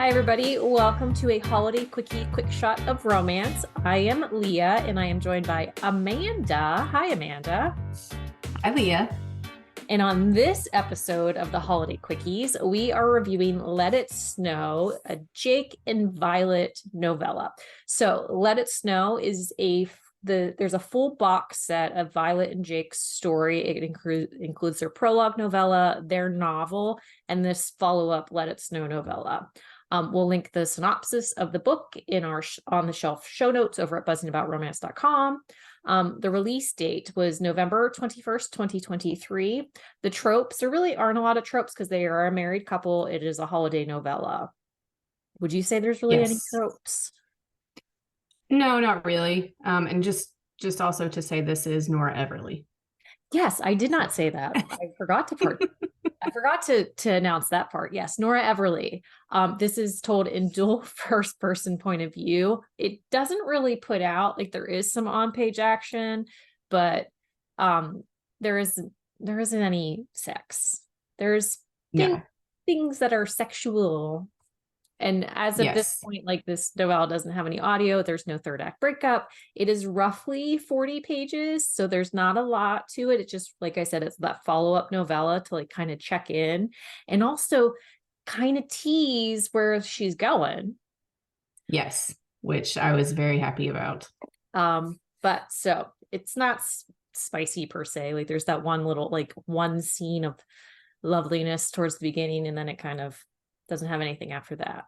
Hi, everybody. Welcome to a holiday quickie quick shot of romance. I am Leah, and I am joined by Amanda. Hi, Amanda. Hi, Leah. And on this episode of the Holiday Quickies, we are reviewing Let It Snow, a Jake and Violet novella. So Let It Snow is there's a full box set of Violet and Jake's story. It includes their prologue novella, their novel, and this follow-up Let It Snow novella. We'll link the synopsis of the book in our on the shelf show notes over at buzzingaboutromance.com. The release date was November 21st, 2023. The tropes, there really aren't a lot of tropes because they are a married couple. It is a holiday novella. Would you say there's really any Yes. tropes? No, not really. And just also to say this is Nora Everly. Yes, I did not say that. I forgot to announce that part. Yes, Nora Everly. This is told in dual first person point of view. It doesn't really put out, like, there is some on-page action, but there isn't any sex. There's No. things that are sexual. And as of this Yes. point, like, this novella doesn't have any audio. There's no third act breakup. It is roughly 40 pages, so there's not a lot to it. It's just, like I said, it's that follow-up novella to like kind of check in and also kind of tease where she's going. Yes. Which I was very happy about. But so it's not spicy per se. Like, there's that one little, like, one scene of loveliness towards the beginning, and then it kind of doesn't have anything after that.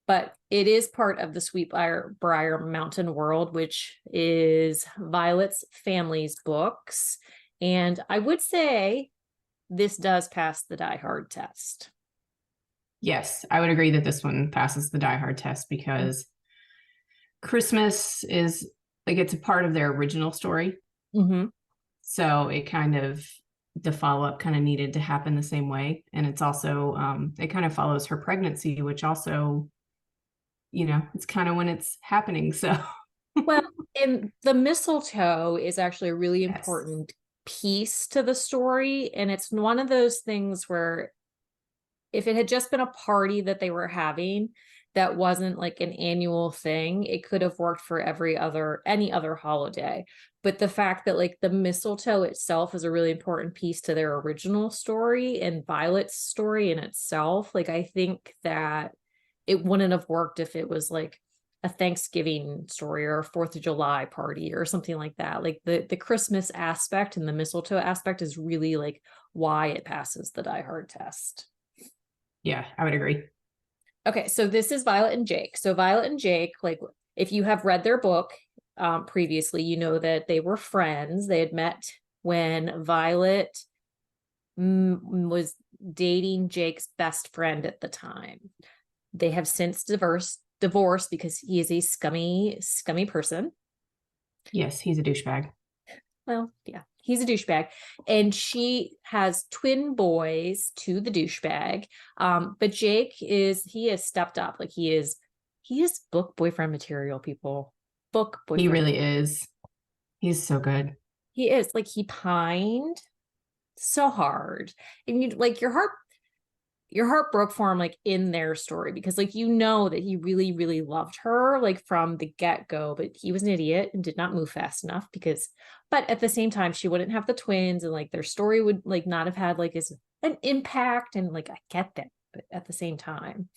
But it is part of the Sweetbriar Mountain world, which is Violet's family's books. And I would say this does pass the Die Hard test. Yes, I would agree that this one passes the Die Hard test because Christmas is like it's a part of their original story. Mm-hmm. So it kind of the follow-up kind of needed to happen the same way. And it's also it kind of follows her pregnancy, which also, it's kind of when it's happening. So Well, and the mistletoe is actually a really yes. important piece to the story. And it's one of those things where if it had just been a party that they were having that wasn't like an annual thing, it could have worked for any other holiday. But the fact that, like, the mistletoe itself is a really important piece to their original story and Violet's story in itself, like, I think that it wouldn't have worked if it was like a Thanksgiving story or a 4th of July party or something like that. Like, the Christmas aspect and the mistletoe aspect is really like why it passes the Die Hard test. Yeah, I would agree. Okay, so this is Violet and Jake. So Violet and Jake, like, if you have read their book previously, you know that they were friends. They had met when Violet was dating Jake's best friend at the time. They have since divorced because he is a scummy person. Yes, he's a douchebag. Well, yeah, he's a douchebag. And she has twin boys to the douchebag. But Jake he has stepped up. Like, he is book boyfriend material, people. Book He boyfriend. really is. He's so good. He is. Like, he pined so hard. And you, like, your heart broke for him, like, in their story, because, like, you know that he really, really loved her, like, from the get-go, but he was an idiot and did not move fast enough but at the same time, she wouldn't have the twins, and, like, their story would, like, not have had, like, as an impact, and, like, I get that, but at the same time.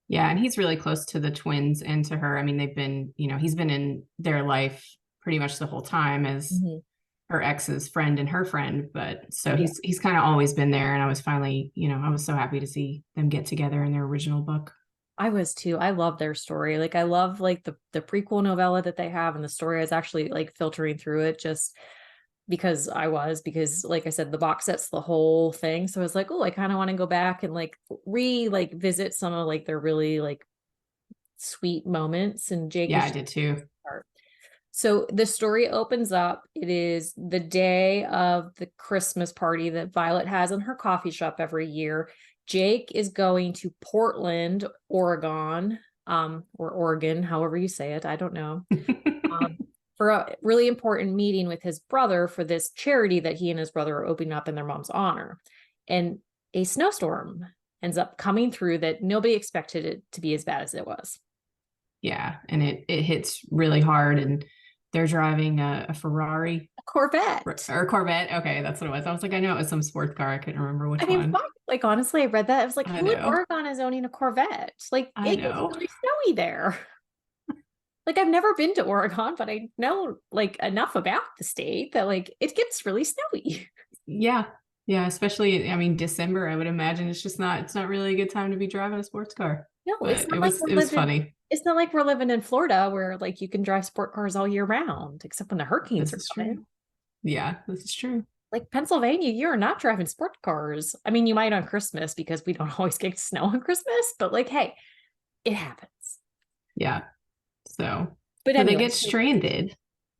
Yeah, and he's really close to the twins and to her. I mean, he's been in their life pretty much the whole time as Mhm. her ex's friend and her friend, but so Yeah. he's kind of always been there, and I was finally, I was so happy to see them get together in their original book. I was too. I love their story. Like, I love, like, the prequel novella that they have, and the story I was actually, like, filtering through it just because like I said, the box set's the whole thing. So I was like, oh, I kind of want to go back and, like, visit some of, like, their really, like, sweet moments. And Jake Yeah, is I just did too. part. So the story opens up. It is the day of the Christmas party that Violet has in her coffee shop every year. Jake is going to Portland, Oregon, or Oregon, however you say it. I don't know. For a really important meeting with his brother for this charity that he and his brother are opening up in their mom's honor. And a snowstorm ends up coming through that nobody expected it to be as bad as it was. Yeah, and it hits really hard, and they're driving a Ferrari A Corvette. or a Corvette. Okay, that's what it was. I was like, I know it was some sports car. I couldn't remember I which mean, one. fuck, like honestly, I read that. I was like, I who in know. Oregon is owning a Corvette? Like I it gets know. really snowy there. Like I've never been to Oregon, but I know like enough about the state that like it gets really snowy. Yeah. Yeah, especially I mean December, I would imagine it's not really a good time to be driving a sports car. No, it's But not like it was funny. it's not like we're living in Florida where like you can drive sport cars all year round, except when the hurricanes This are is coming. true. Yeah, this is true. Like Pennsylvania, you're not driving sport cars. I mean, you might on Christmas because we don't always get snow on Christmas, but like, hey, it happens. Yeah. So But so they anyway, get stranded.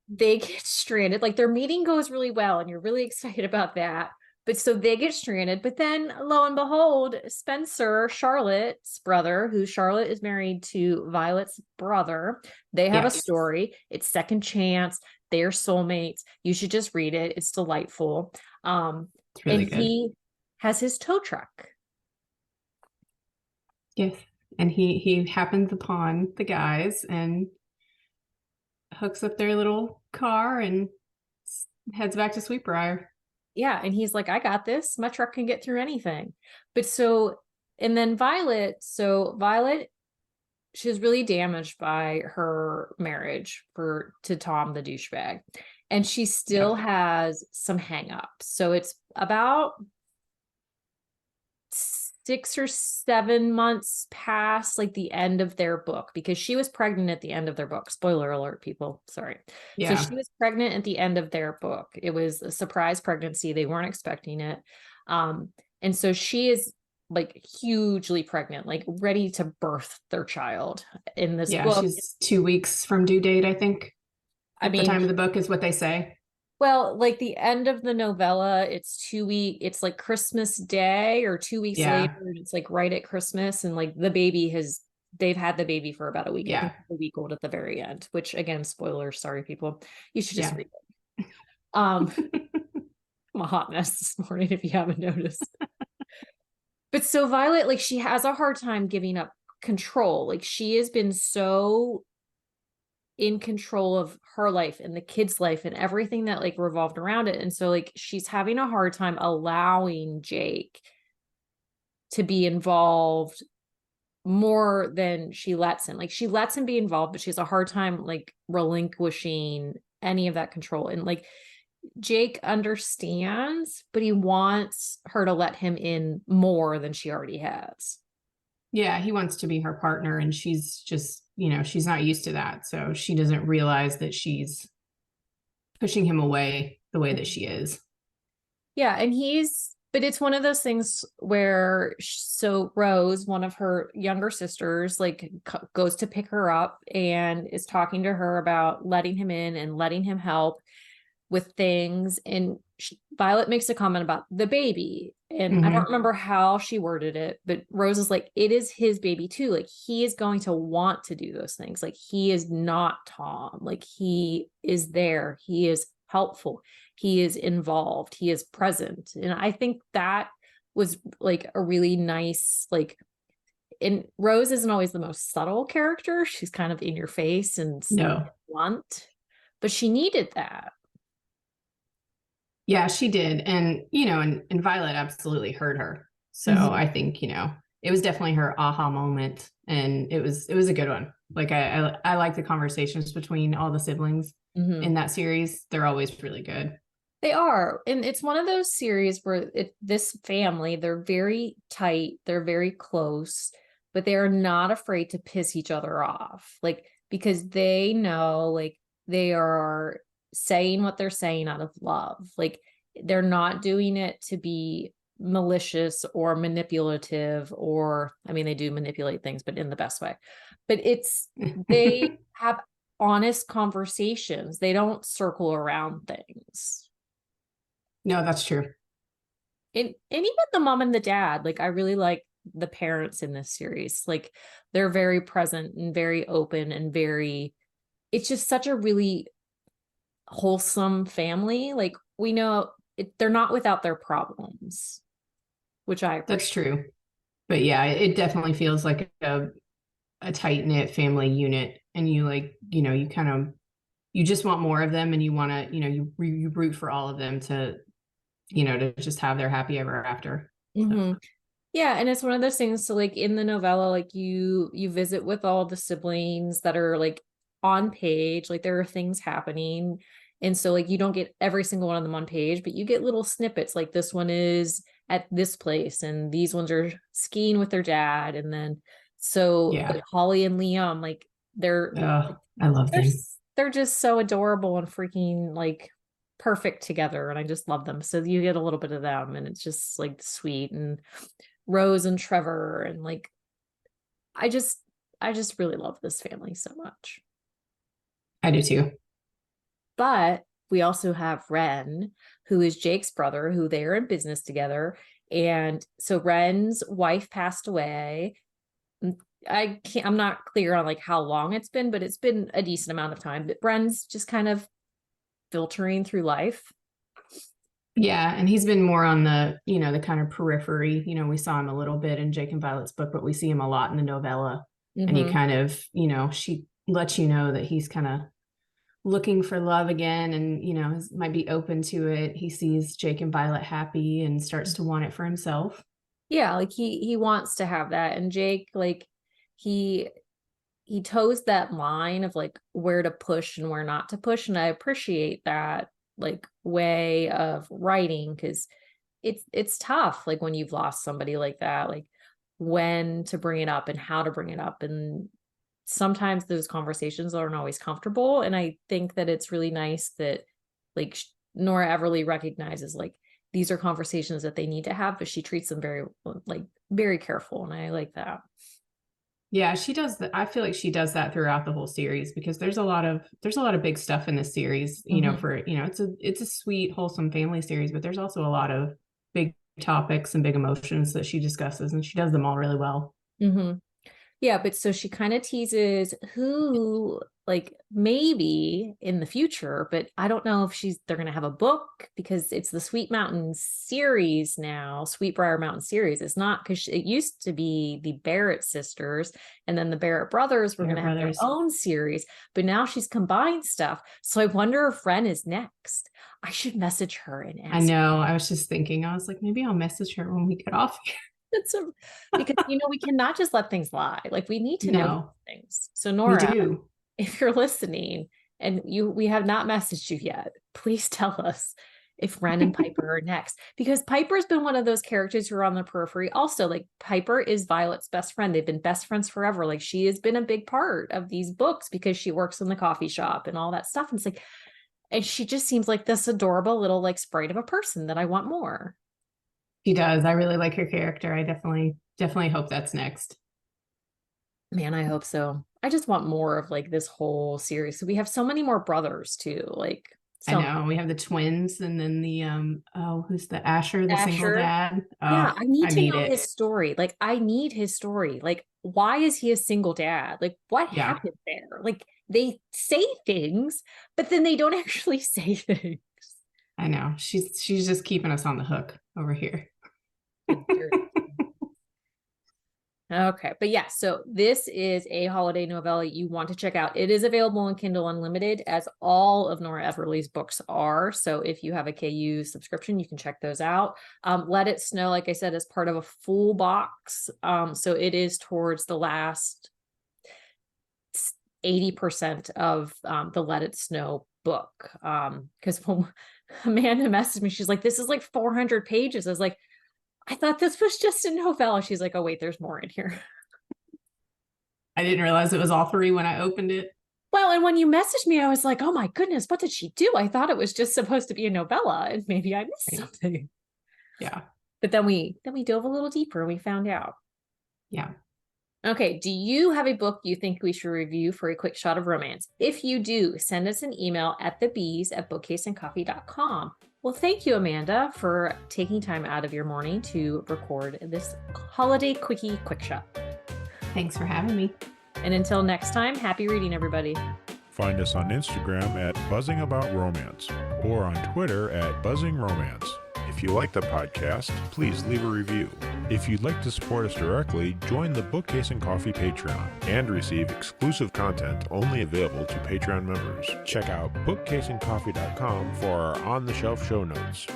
they get stranded. Like their meeting goes really well, and you're really excited about that. But so they get stranded. But then lo and behold, Spencer, Charlotte's brother, who Charlotte is married to Violet's brother, they have a Yeah, story. It's Second Chance. They're soulmates. You should just read it. It's delightful. it's And really good. he has his tow truck. Yes. And he happens upon the guys and hooks up their little car and heads back to Sweetbriar. Yeah, and he's like, I got this. My truck can get through anything. But so, and then Violet, she was really damaged by her marriage to Tom the douchebag. And she still Yep. has some hangups. So it's about 6 or 7 months past like the end of their book because she was pregnant at the end of their book. Spoiler alert, people. Sorry. So Yeah. she was pregnant at the end of their book. It was a surprise pregnancy. They weren't expecting it. And so she is like hugely pregnant, like ready to birth their child in this Yeah, book. she's 2 weeks from due date, I think. I At the time mean, of the book is what they say. well, like the end of the novella, it's 2 week, it's like Christmas Day or 2 weeks later, Yeah. it's like right at Christmas, and like they've had the baby for about a week. I Yeah. think it's a week old at the very end, which again, spoilers, sorry people. You should just Yeah. read it. Um, I'm a hot mess this morning if you haven't noticed. But so Violet, like she has a hard time giving up control. Like she has been so in control of her life and the kid's life and everything that like revolved around it. And so like she's having a hard time allowing Jake to be involved more than she lets him. Like she lets him be involved, but she has a hard time like relinquishing any of that control. And like Jake understands, but he wants her to let him in more than she already has. Yeah, he wants to be her partner, and she's just, she's not used to that. So she doesn't realize that she's pushing him away the way that she is. Yeah, and but it's one of those things where so Rose, one of her younger sisters, like goes to pick her up and is talking to her about letting him in and letting him help with things. And Violet makes a comment about the baby. And I don't Mm-hmm. remember how she worded it, but Rose is like, it is his baby too. Like he is going to want to do those things. Like he is not Tom. Like he is there. He is helpful. He is involved. He is present. And I think that was like a really nice, like, and Rose isn't always the most subtle character. She's kind of in your face and No. blunt, but she needed that. Yeah, she did. And, and Violet absolutely heard her. So Mhm. I think, it was definitely her aha moment. And it was a good one. Like I like the conversations between all the siblings Mhm. in that series. They're always really good. They are. And it's one of those series where this family, they're very tight, they're very close, but they are not afraid to piss each other off. Like, because they know, like, they are saying what they're saying out of love. Like, they're not doing it to be malicious or manipulative, or, I mean, they do manipulate things, but in the best way. But they have honest conversations, they don't circle around things. No, that's true. And even the mom and the dad, like I really like the parents in this series. Like they're very present and very open and very, it's just such a really wholesome family. Like we know they're not without their problems, which I That's appreciate. true. But yeah, it definitely feels like a tight knit family unit, and you like, you kind of, you just want more of them, and you want to, you root for all of them to, to just have their happy ever after. So, Mm-hmm. Yeah, and it's one of those things. So like in the novella, like you visit with all the siblings that are like on page, like there are things happening. And so like you don't get every single one of them on page, but you get little snippets like this one is at this place and these ones are skiing with their dad. And then so yeah. like Holly and Liam, like they're Oh, I love they're them. they're just so adorable and freaking like perfect together. And I just love them. So you get a little bit of them and it's just like sweet. And Rose and Trevor and like I just I just really love this family so much. I do too. But we also have Ren, who is Jake's brother, who they are in business together. And so Ren's wife passed away. I'm not clear on like how long it's been, but it's been a decent amount of time. But Ren's just kind of filtering through life. Yeah, and he's been more on the, the kind of periphery. We saw him a little bit in Jake and Violet's book, but we see him a lot in the novella. And he Mm-hmm. kind of, she lets you know that he's kind of looking for love again, and, might be open to it. He sees Jake and Violet happy and starts to want it for himself. Yeah, like he wants to have that. And Jake, like he he toes that line of like where to push and where not to push. And I appreciate that like way of writing because it's tough like when you've lost somebody like that, like when to bring it up and how to bring it up. And sometimes those conversations aren't always comfortable. And I think that it's really nice that like Nora Everly recognizes like these are conversations that they need to have, but she treats them very like very careful. And I like that. Yeah, she does that. I feel like she does that throughout the whole series, because there's a lot of big stuff in this series, Mm-hmm. for, it's a sweet, wholesome family series, but there's also a lot of big topics and big emotions that she discusses, and she does them all really well. Mm-hmm. Yeah, but so she kind of teases who, like maybe in the future, but I don't know if they're gonna have a book because it's the Sweet Mountain series now, Sweetbriar Mountain series. It's not because it used to be the Barrett sisters, and then the Barrett brothers were Their gonna have their brothers. own series, but now she's combined stuff. So I wonder if Ren is next. I should message her and I ask. know. I was just thinking, I was like, maybe I'll message her when we get off here. That's a, because we cannot just let things lie. Like we need to know No, things. So we Nora, do. if you're listening and we have not messaged you yet, please tell us if Ren and Piper are next. Because Piper's been one of those characters who are on the periphery. Also, like Piper is Violet's best friend. They've been best friends forever. Like she has been a big part of these books because she works in the coffee shop and all that stuff. And it's like, and she just seems like this adorable little like sprite of a person that I want more. She does. I really like her character. I definitely hope that's next. Man, I hope so. I just want more of like this whole series. So we have so many more brothers too. Like I so know. We have the twins, and then the who's the Asher, the single Asher. dad. Yeah, Oh, I need I to need know it. his story. Like I need his story. Like why is he a single dad? Like what Yeah, happened there? Like they say things, but then they don't actually say things. I know. She's just keeping us on the hook over here. The dirty. Okay, but yeah, so this is a holiday novella you want to check out. It is available in Kindle Unlimited, as all of Nora Everly's books are. So if you have a KU subscription, you can check those out. Let It Snow, like I said, is part of a full box. So it is towards the last 80% of the Let It Snow book. Because when Amanda messaged me, she's like, this is like 400 pages. I was like, I thought this was just a novella. She's like, oh, wait, there's more in here. I didn't realize it was all three when I opened it. Well, and when you messaged me, I was like, oh my goodness, what did she do? I thought it was just supposed to be a novella and maybe I missed Right. something. Yeah. But then we dove a little deeper and we found out. Yeah. Okay, do you have a book you think we should review for a quick shot of romance? If you do, send us an email at thebees@bookcaseandcoffee.com. Well, thank you, Amanda, for taking time out of your morning to record this holiday quickie quick shot. Thanks for having me. And until next time, happy reading, everybody. Find us on Instagram at Buzzing About Romance or on Twitter at Buzzing Romance. If If you like the podcast, please leave a review. If you'd like to support us directly, join the Bookcase and Coffee Patreon and receive exclusive content only available to Patreon members. Check out bookcaseandcoffee.com for our on-the-shelf show notes.